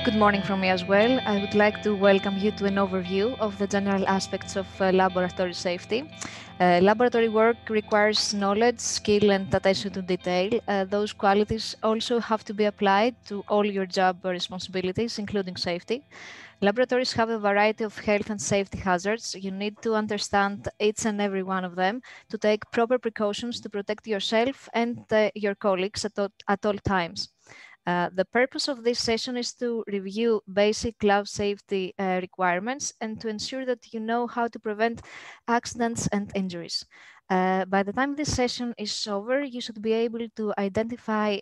Good morning from me as well. I would like to welcome you to an overview of the general aspects of laboratory safety. Laboratory work requires knowledge, skill, and attention to detail. Those qualities also have to be applied to all your job responsibilities, including safety. Laboratories have a variety of health and safety hazards. You need to understand each and every one of them to take proper precautions to protect yourself and your colleagues at all times. The purpose of this session is to review basic lab safety requirements and to ensure that you know how to prevent accidents and injuries. By the time this session is over, you should be able to identify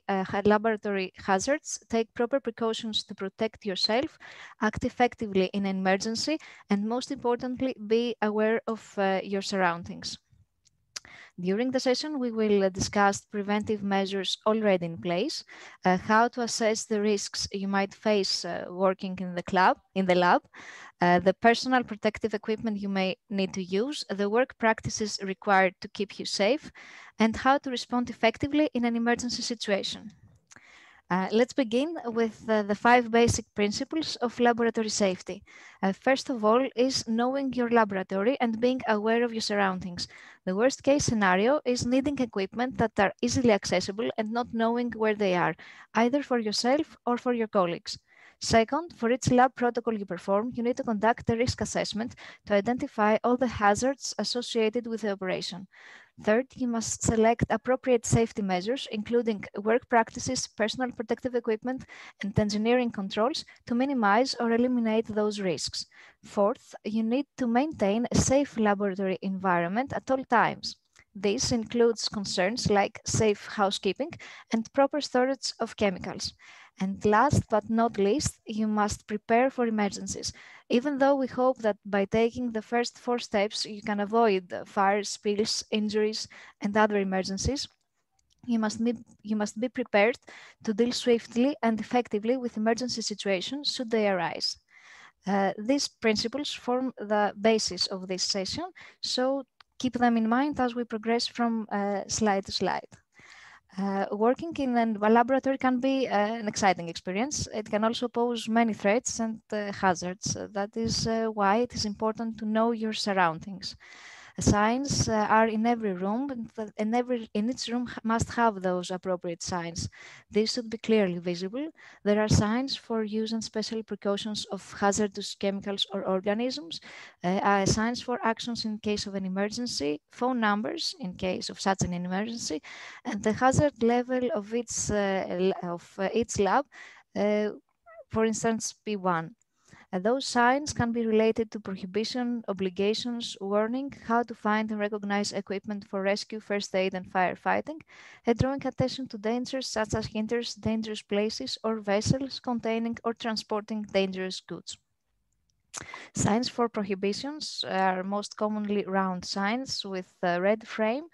laboratory hazards, take proper precautions to protect yourself, act effectively in an emergency, and most importantly, be aware of your surroundings. During the session, we will discuss preventive measures already in place, how to assess the risks you might face working in the lab, the personal protective equipment you may need to use, the work practices required to keep you safe, and how to respond effectively in an emergency situation. Let's begin with the 5 basic principles of laboratory safety. First of all is knowing your laboratory and being aware of your surroundings. The worst case scenario is needing equipment that are easily accessible and not knowing where they are, either for yourself or for your colleagues. Second, for each lab protocol you perform, you need to conduct a risk assessment to identify all the hazards associated with the operation. Third, you must select appropriate safety measures, including work practices, personal protective equipment, and engineering controls to minimize or eliminate those risks. Fourth, you need to maintain a safe laboratory environment at all times. This includes concerns like safe housekeeping and proper storage of chemicals. And last but not least, you must prepare for emergencies. Even though we hope that by taking the first 4 steps, you can avoid fires, spills, injuries, and other emergencies, you must be prepared to deal swiftly and effectively with emergency situations should they arise. These principles form the basis of this session, so keep them in mind as we progress from slide to slide. Working in a laboratory can be an exciting experience. It can also pose many threats and hazards. That is why it is important to know your surroundings. Signs are in every room, and each room must have those appropriate signs. These should be clearly visible. There are signs for use and special precautions of hazardous chemicals or organisms, signs for actions in case of an emergency, phone numbers in case of such an emergency, and the hazard level of each lab, for instance, P1. Those signs can be related to prohibition, obligations, warning, how to find and recognize equipment for rescue, first aid, and firefighting, and drawing attention to dangers such as hinders, dangerous places, or vessels containing or transporting dangerous goods. Signs for prohibitions are most commonly round signs with a red frame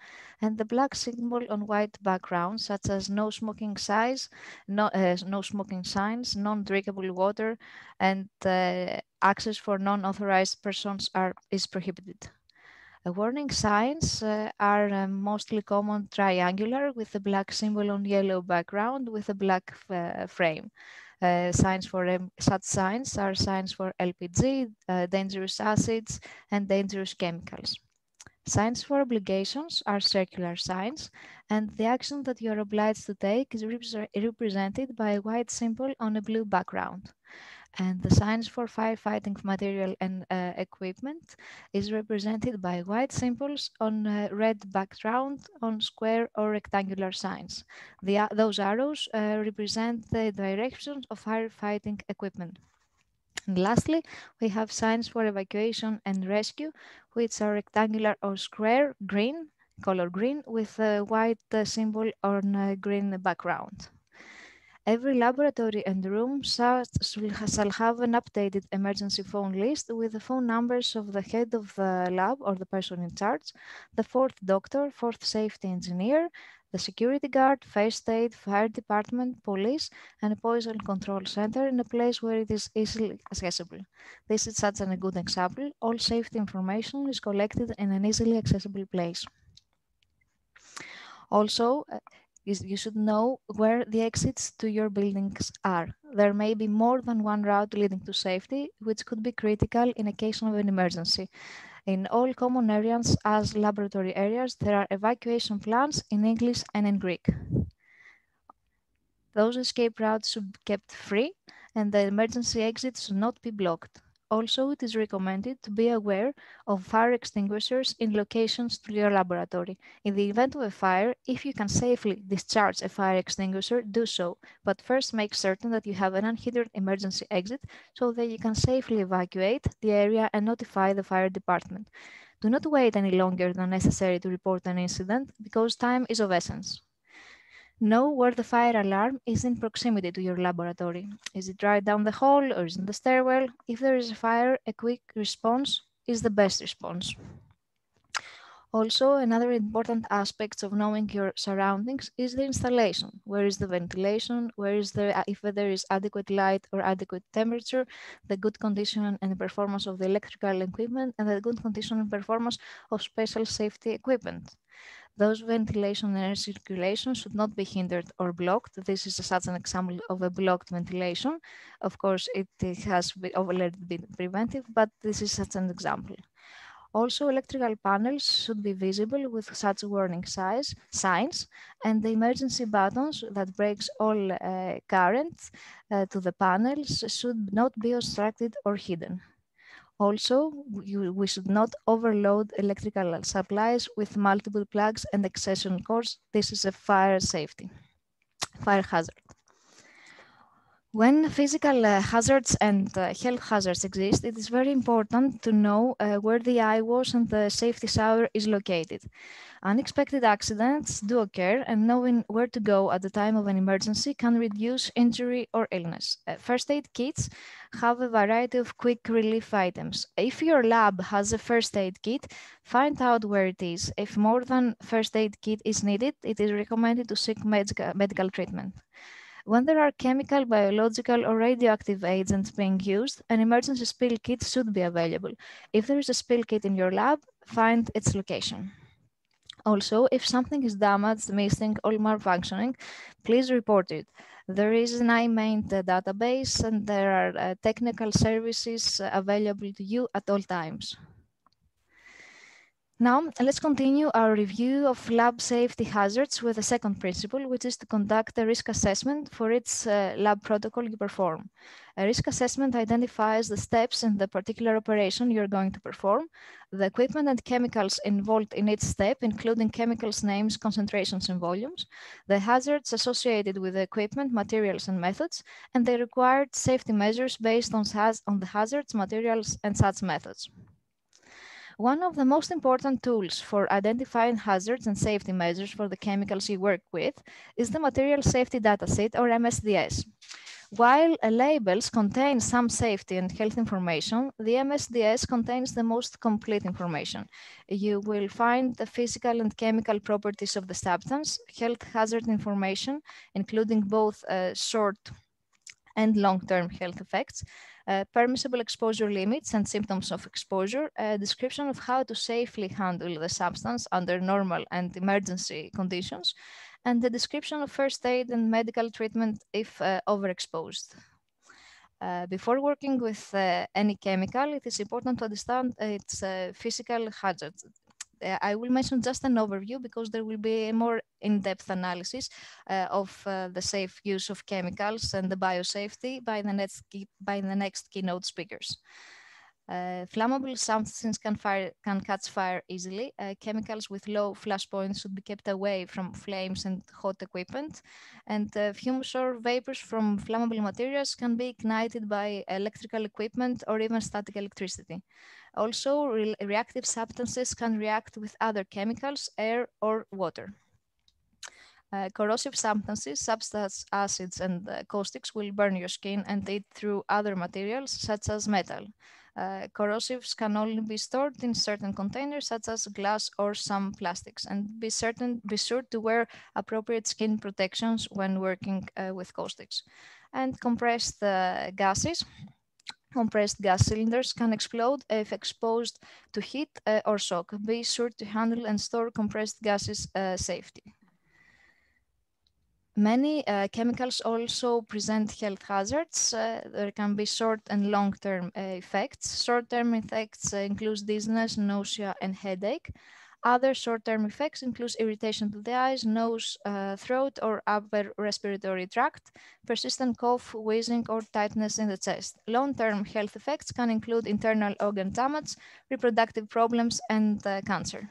and the black symbol on white background, such as no smoking signs, no smoking signs, non-drinkable water, and access for non-authorized persons is prohibited. Warning signs are mostly common triangular with a black symbol on yellow background with a black frame. Such signs are signs for LPG, dangerous acids, and dangerous chemicals. Signs for obligations are circular signs, and the action that you are obliged to take is represented by a white symbol on a blue background. And the signs for firefighting material and equipment is represented by white symbols on a red background on square or rectangular signs. Those arrows represent the directions of firefighting equipment. And lastly, we have signs for evacuation and rescue, which are rectangular or square, green, color green, with a white symbol on a green background. Every laboratory and room shall have an updated emergency phone list with the phone numbers of the head of the lab or the person in charge, the 4th doctor, 4th safety engineer, the security guard, first aid, fire department, police, and a poison control center in a place where it is easily accessible. This is such a good example. All safety information is collected in an easily accessible place. Also, you should know where the exits to your buildings are. there may be more than one route leading to safety, which could be critical in a case of an emergency. In all common areas as laboratory areas, there are evacuation plans in English and in Greek. Those escape routes should be kept free and the emergency exits should not be blocked. Also, it is recommended to be aware of fire extinguishers in locations to your laboratory. In the event of a fire, if you can safely discharge a fire extinguisher, do so. But first make certain that you have an unhindered emergency exit so that you can safely evacuate the area and notify the fire department. Do not wait any longer than necessary to report an incident because time is of essence. Know where the fire alarm is in proximity to your laboratory. Is it right down the hall or is it in the stairwell? If there is a fire, a quick response is the best response. Also, another important aspect of knowing your surroundings is the installation. Where is the ventilation? If there is adequate light or adequate temperature, the good condition and performance of the electrical equipment, and the good condition and performance of special safety equipment. Those ventilation and air circulation should not be hindered or blocked. This is such an example of a blocked ventilation. Of course, it has already been preventive, but this is such an example. Also, electrical panels should be visible with such warning signs, and the emergency buttons that breaks all current to the panels should not be obstructed or hidden. Also, we should not overload electrical supplies with multiple plugs and extension cords. This is a fire hazard. When physical hazards and health hazards exist, it is very important to know where the eye wash and the safety shower is located. Unexpected accidents do occur, and knowing where to go at the time of an emergency can reduce injury or illness. First aid kits have a variety of quick relief items. If your lab has a first aid kit, find out where it is. If more than first aid kit is needed, it is recommended to seek medical treatment. When there are chemical, biological, or radioactive agents being used, an emergency spill kit should be available. If there is a spill kit in your lab, find its location. Also, if something is damaged, missing, or malfunctioning, please report it. There is an IMaint database and there are technical services available to you at all times. Now, let's continue our review of lab safety hazards with the second principle, which is to conduct a risk assessment for each lab protocol you perform. A risk assessment identifies the steps in the particular operation you're going to perform, the equipment and chemicals involved in each step, including chemicals names, concentrations, and volumes, the hazards associated with the equipment, materials, and methods, and the required safety measures based on the hazards, materials, and such methods. One of the most important tools for identifying hazards and safety measures for the chemicals you work with is the Material Safety Dataset, or MSDS. While labels contain some safety and health information, the MSDS contains the most complete information. You will find the physical and chemical properties of the substance, health hazard information, including both short and long-term health effects, permissible exposure limits and symptoms of exposure, a description of how to safely handle the substance under normal and emergency conditions, and the description of first aid and medical treatment if overexposed. Before working with any chemical, it is important to understand its physical hazards. I will mention just an overview because there will be a more in-depth analysis of the safe use of chemicals and the biosafety by the next keynote speakers. Flammable substances can catch fire easily. Chemicals with low flash points should be kept away from flames and hot equipment. And fumes or vapors from flammable materials can be ignited by electrical equipment or even static electricity. Also, reactive substances can react with other chemicals, air, or water. Corrosive substances, such as acids and caustics, will burn your skin and eat through other materials, such as metal. Corrosives can only be stored in certain containers, such as glass or some plastics, and be sure to wear appropriate skin protections when working with caustics. And compressed gases. Compressed gas cylinders can explode if exposed to heat or shock. Be sure to handle and store compressed gases safely. Many chemicals also present health hazards. There can be short and long-term effects. Short-term effects include dizziness, nausea, and headache. Other short-term effects include irritation to the eyes, nose, throat, or upper respiratory tract, persistent cough, wheezing, or tightness in the chest. Long-term health effects can include internal organ damage, reproductive problems, and cancer.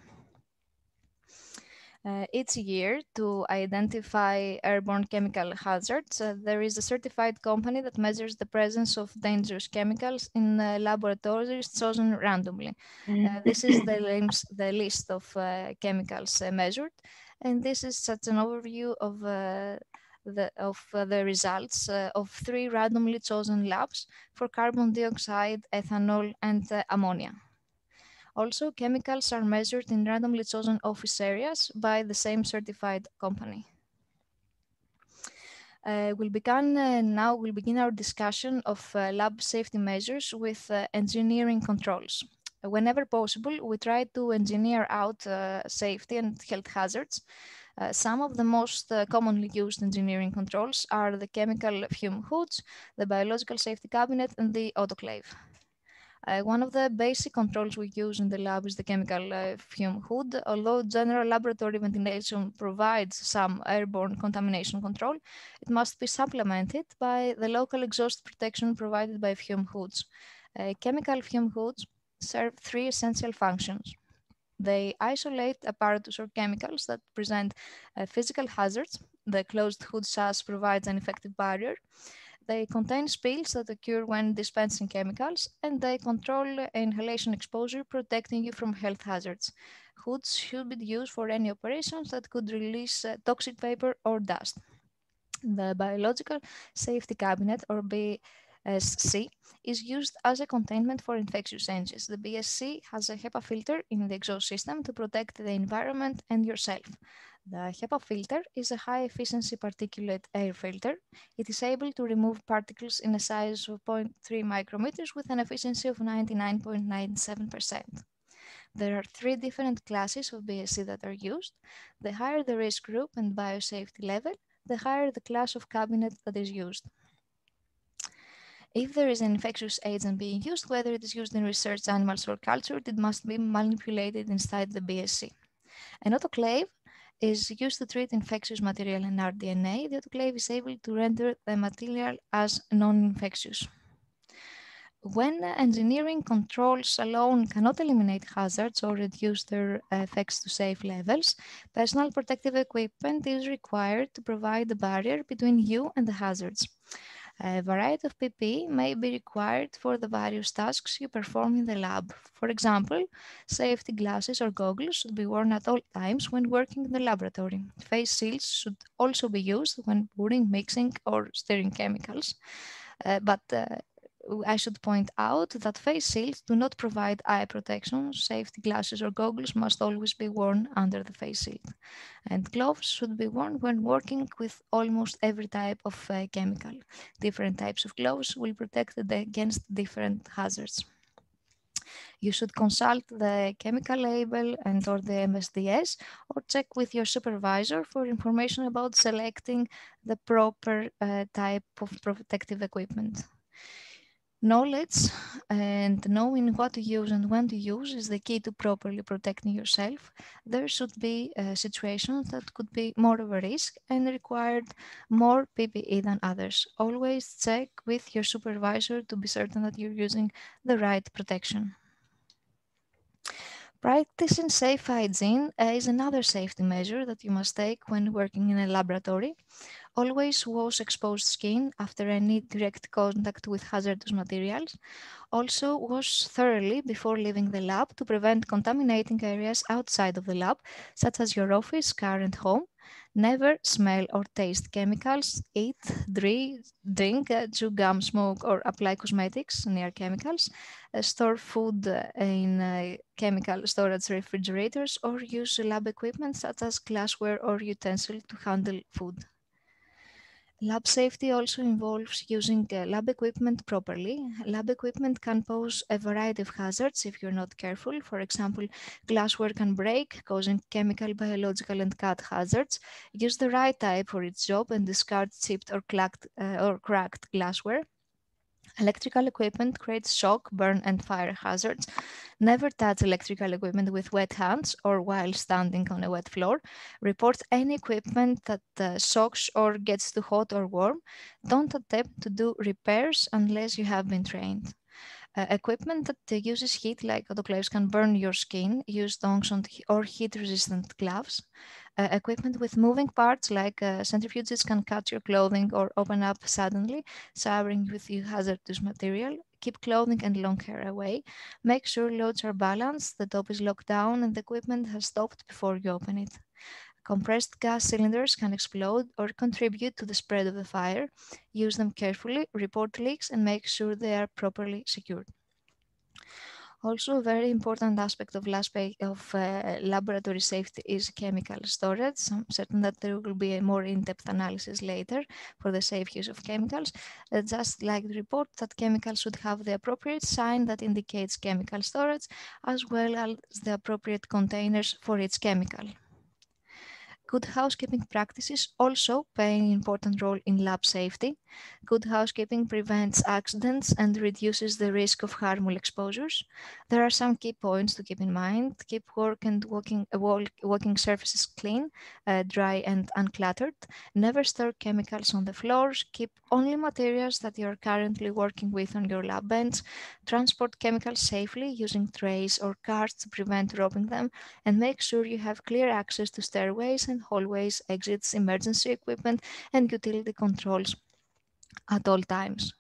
Each year, to identify airborne chemical hazards, there is a certified company that measures the presence of dangerous chemicals in laboratories chosen randomly. This is the list of chemicals measured, and this is such an overview of the results of 3 randomly chosen labs for carbon dioxide, ethanol, and ammonia. Also, chemicals are measured in randomly chosen office areas by the same certified company. We'll begin our discussion of lab safety measures with engineering controls. Whenever possible, we try to engineer out safety and health hazards. Some of the most commonly used engineering controls are the chemical fume hoods, the biological safety cabinet, and the autoclave. One of the basic controls we use in the lab is the chemical fume hood. Although general laboratory ventilation provides some airborne contamination control, it must be supplemented by the local exhaust protection provided by fume hoods. Chemical fume hoods serve 3 essential functions. They isolate apparatus or chemicals that present physical hazards. The closed hood sash provides an effective barrier. They contain spills that occur when dispensing chemicals, and they control inhalation exposure, protecting you from health hazards. Hoods should be used for any operations that could release toxic vapor or dust. The biological safety cabinet, or BSC, is used as a containment for infectious agents. The BSC has a HEPA filter in the exhaust system to protect the environment and yourself. The HEPA filter is a high-efficiency particulate air filter. It is able to remove particles in a size of 0.3 micrometers with an efficiency of 99.97%. There are 3 different classes of BSC that are used. The higher the risk group and biosafety level, the higher the class of cabinet that is used. If there is an infectious agent being used, whether it is used in research animals or cultured, it must be manipulated inside the BSC. An autoclave is used to treat infectious material and rDNA. The autoclave is able to render the material as non-infectious. When engineering controls alone cannot eliminate hazards or reduce their effects to safe levels, personal protective equipment is required to provide a barrier between you and the hazards. A variety of PPE may be required for the various tasks you perform in the lab. For example, safety glasses or goggles should be worn at all times when working in the laboratory. Face shields should also be used when pouring, mixing, or stirring chemicals. But I should point out that face shields do not provide eye protection. Safety glasses or goggles must always be worn under the face shield. And gloves should be worn when working with almost every type of chemical. Different types of gloves will protect against different hazards. You should consult the chemical label and or the MSDS, or check with your supervisor for information about selecting the proper type of protective equipment. Knowledge and knowing what to use and when to use is the key to properly protecting yourself. There should be situations that could be more of a risk and required more PPE than others. Always check with your supervisor to be certain that you're using the right protection. Practicing safe hygiene is another safety measure that you must take when working in a laboratory. Always wash exposed skin after any direct contact with hazardous materials. Also, wash thoroughly before leaving the lab to prevent contaminating areas outside of the lab, such as your office, car, and home. Never smell or taste chemicals, eat, drink, chew gum, smoke, or apply cosmetics near chemicals. Store food in chemical storage refrigerators, or use lab equipment such as glassware or utensil to handle food. Lab safety also involves using lab equipment properly. Lab equipment can pose a variety of hazards if you're not careful. For example, glassware can break, causing chemical, biological, and cut hazards. Use the right type for its job and discard chipped or cracked glassware. Electrical equipment creates shock, burn, and fire hazards. Never touch electrical equipment with wet hands or while standing on a wet floor. Report any equipment that shocks or gets too hot or warm. Don't attempt to do repairs unless you have been trained. Equipment that uses heat, like autoclaves, can burn your skin. Use tongs or heat-resistant gloves. Equipment with moving parts, like centrifuges, can cut your clothing or open up suddenly, showering with you hazardous material. Keep clothing and long hair away. Make sure loads are balanced, the top is locked down, and the equipment has stopped before you open it. Compressed gas cylinders can explode or contribute to the spread of the fire. Use them carefully, report leaks, and make sure they are properly secured. Also, a very important aspect of laboratory safety is chemical storage. I'm certain that there will be a more in-depth analysis later for the safe use of chemicals. Just like the report, that chemicals should have the appropriate sign that indicates chemical storage, as well as the appropriate containers for each chemical. Good housekeeping practices also play an important role in lab safety. Good housekeeping prevents accidents and reduces the risk of harmful exposures. There are some key points to keep in mind. Keep work and walking surfaces clean, dry and uncluttered. Never store chemicals on the floors. Keep only materials that you are currently working with on your lab bench. Transport chemicals safely using trays or carts to prevent dropping them, and make sure you have clear access to stairways and hallways, exits, emergency equipment, and utility controls at all times.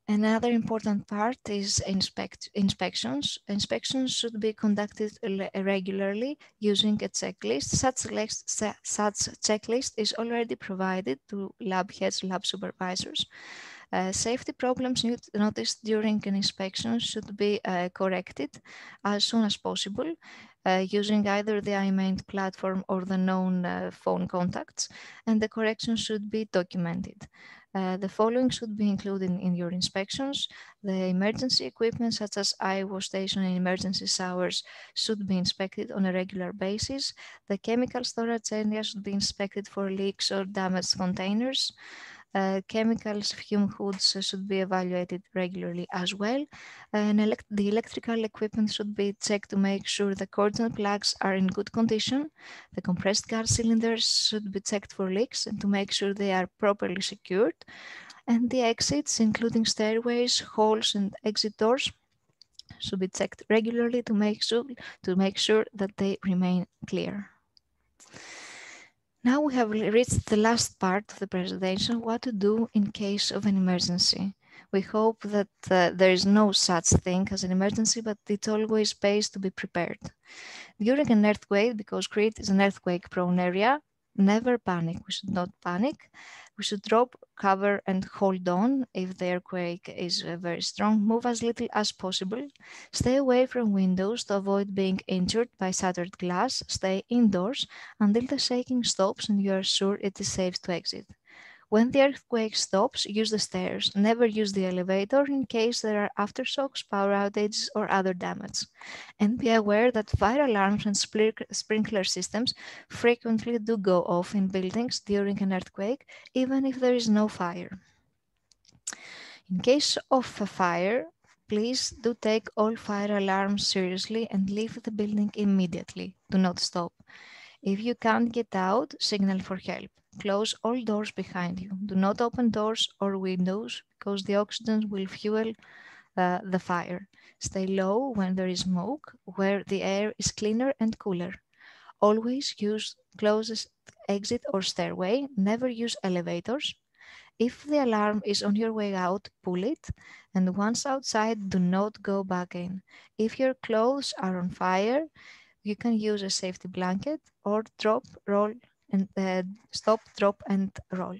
Another important part is inspections. Inspections should be conducted regularly using a checklist. Such checklist is already provided to lab heads, lab supervisors. Safety problems noticed during an inspection should be corrected as soon as possible using either the iMaint platform or the known phone contacts, and the corrections should be documented. The following should be included in your inspections. The emergency equipment such as eye wash station and emergency showers should be inspected on a regular basis. The chemical storage area should be inspected for leaks or damaged containers. Chemicals fume hoods should be evaluated regularly as well. And the electrical equipment should be checked to make sure the cords and plugs are in good condition. The compressed gas cylinders should be checked for leaks and to make sure they are properly secured. And the exits, including stairways, halls, and exit doors, should be checked regularly to make sure that they remain clear. Now we have reached the last part of the presentation, what to do in case of an emergency. We hope that there is no such thing as an emergency, but it always pays to be prepared. During an earthquake, because Crete is an earthquake-prone area, never panic. We should not panic. We should drop, cover, and hold on. If the earthquake is very strong, move as little as possible. Stay away from windows to avoid being injured by shattered glass. Stay indoors until the shaking stops and you are sure it is safe to exit. When the earthquake stops, use the stairs. Never use the elevator in case there are aftershocks, power outages, or other damage. And be aware that fire alarms and sprinkler systems frequently do go off in buildings during an earthquake, even if there is no fire. In case of a fire, please do take all fire alarms seriously and leave the building immediately. Do not stop. If you can't get out, signal for help. Close all doors behind you. Do not open doors or windows because the oxygen will fuel the fire. Stay low when there is smoke, where the air is cleaner and cooler. Always use closest exit or stairway. Never use elevators. If the alarm is on your way out, pull it. And once outside, do not go back in. If your clothes are on fire, you can use a safety blanket or stop, drop, and roll.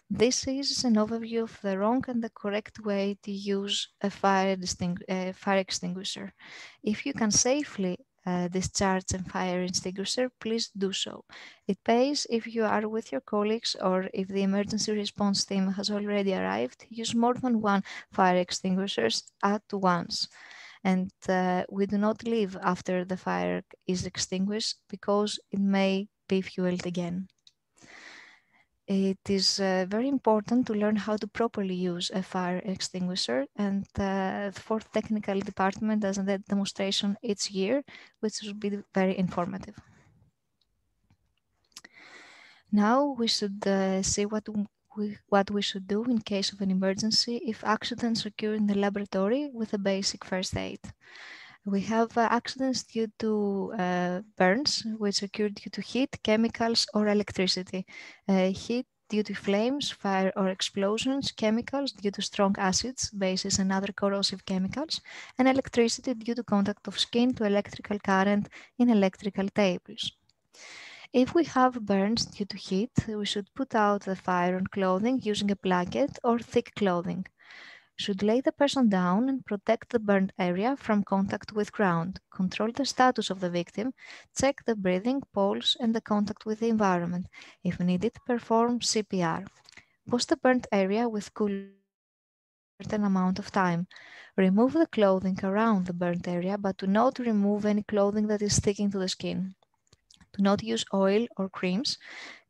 This is an overview of the wrong and the correct way to use a fire extinguisher. If you can safely discharge a fire extinguisher, please do so. It pays if you are with your colleagues or if the emergency response team has already arrived. Use more than one fire extinguishers at once. And we do not leave after the fire is extinguished because it may be fueled again. It is very important to learn how to properly use a fire extinguisher, and the fourth technical department does a demonstration each year, which will be very informative. Now we should see what we should do in case of an emergency if accidents occur in the laboratory with a basic first aid. We have accidents due to burns, which occur due to heat, chemicals, or electricity. Heat due to flames, fire or explosions, chemicals due to strong acids, bases, and other corrosive chemicals, and electricity due to contact of skin to electrical current in electrical tables. If we have burns due to heat, we should put out the fire on clothing using a blanket or thick clothing. Should lay the person down and protect the burned area from contact with ground. Control the status of the victim, check the breathing, pulse, and the contact with the environment. If needed, perform CPR. Wash the burnt area with cool water for a certain amount of time. Remove the clothing around the burnt area, but do not remove any clothing that is sticking to the skin. Do not use oil or creams.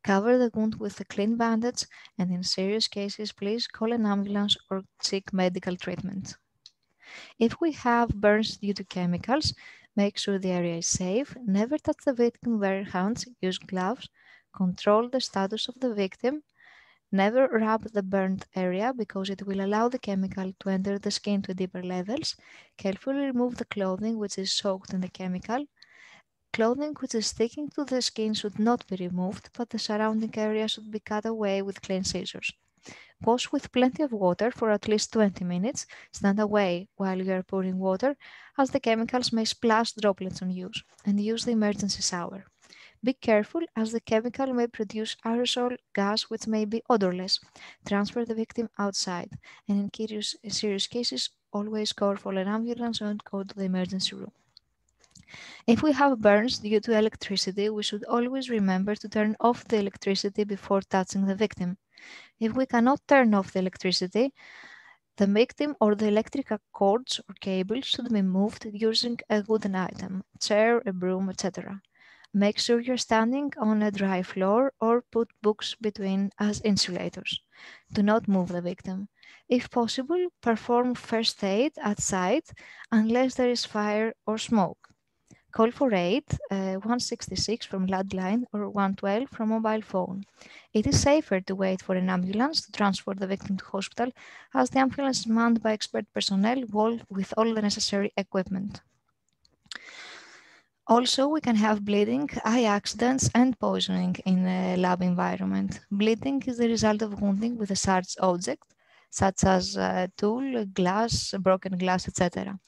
Cover the wound with a clean bandage, and in serious cases, please call an ambulance or seek medical treatment. If we have burns due to chemicals, make sure the area is safe. Never touch the victim with bare hands. Use gloves. Control the status of the victim. Never rub the burnt area because it will allow the chemical to enter the skin to deeper levels. Carefully remove the clothing which is soaked in the chemical. Clothing which is sticking to the skin should not be removed, but the surrounding area should be cut away with clean scissors. Wash with plenty of water for at least 20 minutes. Stand away while you are pouring water, as the chemicals may splash droplets on you, and use the emergency shower. Be careful, as the chemical may produce aerosol gas which may be odorless. Transfer the victim outside, and in serious cases, always call for an ambulance and go to the emergency room. If we have burns due to electricity, we should always remember to turn off the electricity before touching the victim. If we cannot turn off the electricity, the victim or the electrical cords or cables should be moved using a wooden item, chair, a broom, etc. Make sure you're standing on a dry floor or put books between as insulators. Do not move the victim. If possible, perform first aid at site unless there is fire or smoke. Call for aid, 166 from landline or 112 from mobile phone. It is safer to wait for an ambulance to transport the victim to hospital, as the ambulance is manned by expert personnel with all the necessary equipment. Also, we can have bleeding, eye accidents, and poisoning in a lab environment. Bleeding is the result of wounding with a sharp object, such as a tool, glass, broken glass, etc.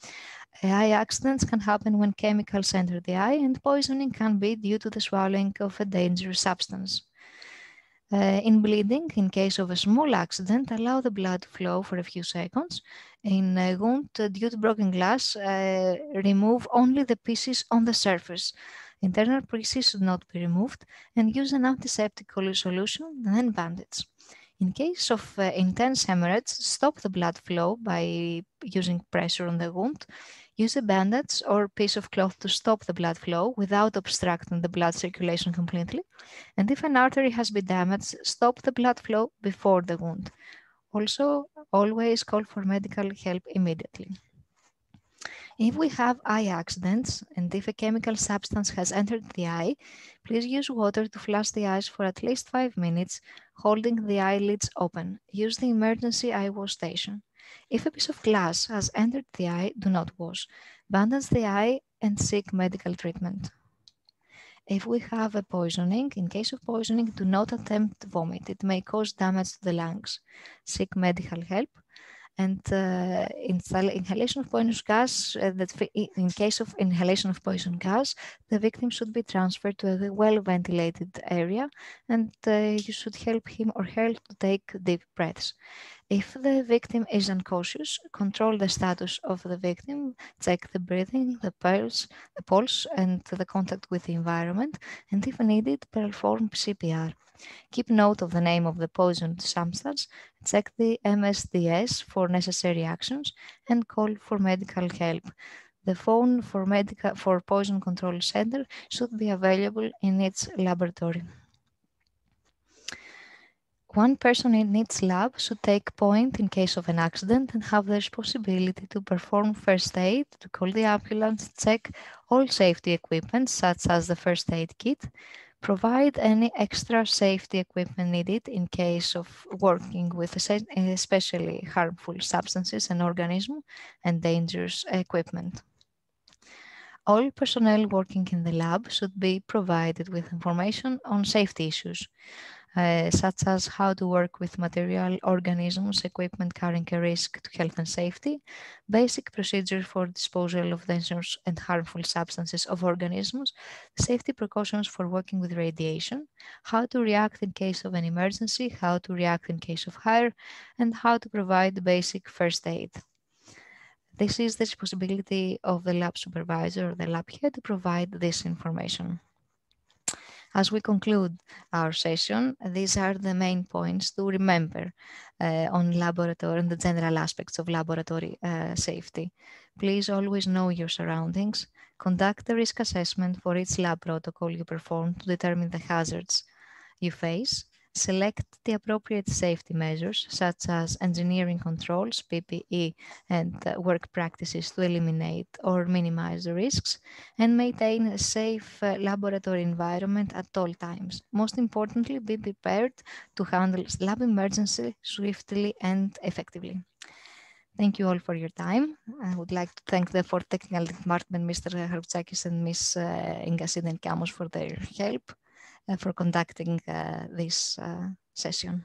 Eye accidents can happen when chemicals enter the eye, and poisoning can be due to the swallowing of a dangerous substance. In bleeding, in case of a small accident, allow the blood to flow for a few seconds. In a wound due to broken glass, remove only the pieces on the surface. Internal pieces should not be removed, and use an antiseptic solution, then bandage. In case of intense hemorrhage, stop the blood flow by using pressure on the wound. Use a bandage or piece of cloth to stop the blood flow without obstructing the blood circulation completely. And if an artery has been damaged, stop the blood flow before the wound. Also, always call for medical help immediately. If we have eye accidents and if a chemical substance has entered the eye, please use water to flush the eyes for at least 5 minutes, holding the eyelids open. Use the emergency eye wash station. If a piece of glass has entered the eye, do not wash. Bandage the eye and seek medical treatment. If we have a poisoning, in case of poisoning, do not attempt to vomit. It may cause damage to the lungs. Seek medical help. And inhalation of poisonous gas, in case of inhalation of poison gas, the victim should be transferred to a well-ventilated area, and you should help him or her to take deep breaths. If the victim is unconscious, control the status of the victim, check the breathing, the pulse, and the contact with the environment, and if needed, perform CPR. Keep note of the name of the poisoned substance, check the MSDS for necessary actions, and call for medical help. The phone for Poison Control Center should be available in its laboratory. One person in each lab should take point in case of an accident and have the responsibility to perform first aid, to call the ambulance, check all safety equipment such as the first aid kit, provide any extra safety equipment needed in case of working with especially harmful substances and organisms and dangerous equipment. All personnel working in the lab should be provided with information on safety issues, such as how to work with material, organisms, equipment carrying a risk to health and safety, basic procedures for disposal of dangerous and harmful substances of organisms, safety precautions for working with radiation, how to react in case of an emergency, how to react in case of fire, and how to provide basic first aid. This is the responsibility of the lab supervisor or the lab head to provide this information. As we conclude our session, these are the main points to remember on laboratory and the general aspects of laboratory safety. Please always know your surroundings. Conduct a risk assessment for each lab protocol you perform to determine the hazards you face. Select the appropriate safety measures, such as engineering controls, PPE, and work practices to eliminate or minimize the risks, and maintain a safe laboratory environment at all times. Most importantly, be prepared to handle lab emergency swiftly and effectively. Thank you all for your time. I would like to thank the fourth technical department, Mr. Harptsakis and Ms. Inga Sidenkamos for their help for conducting this session.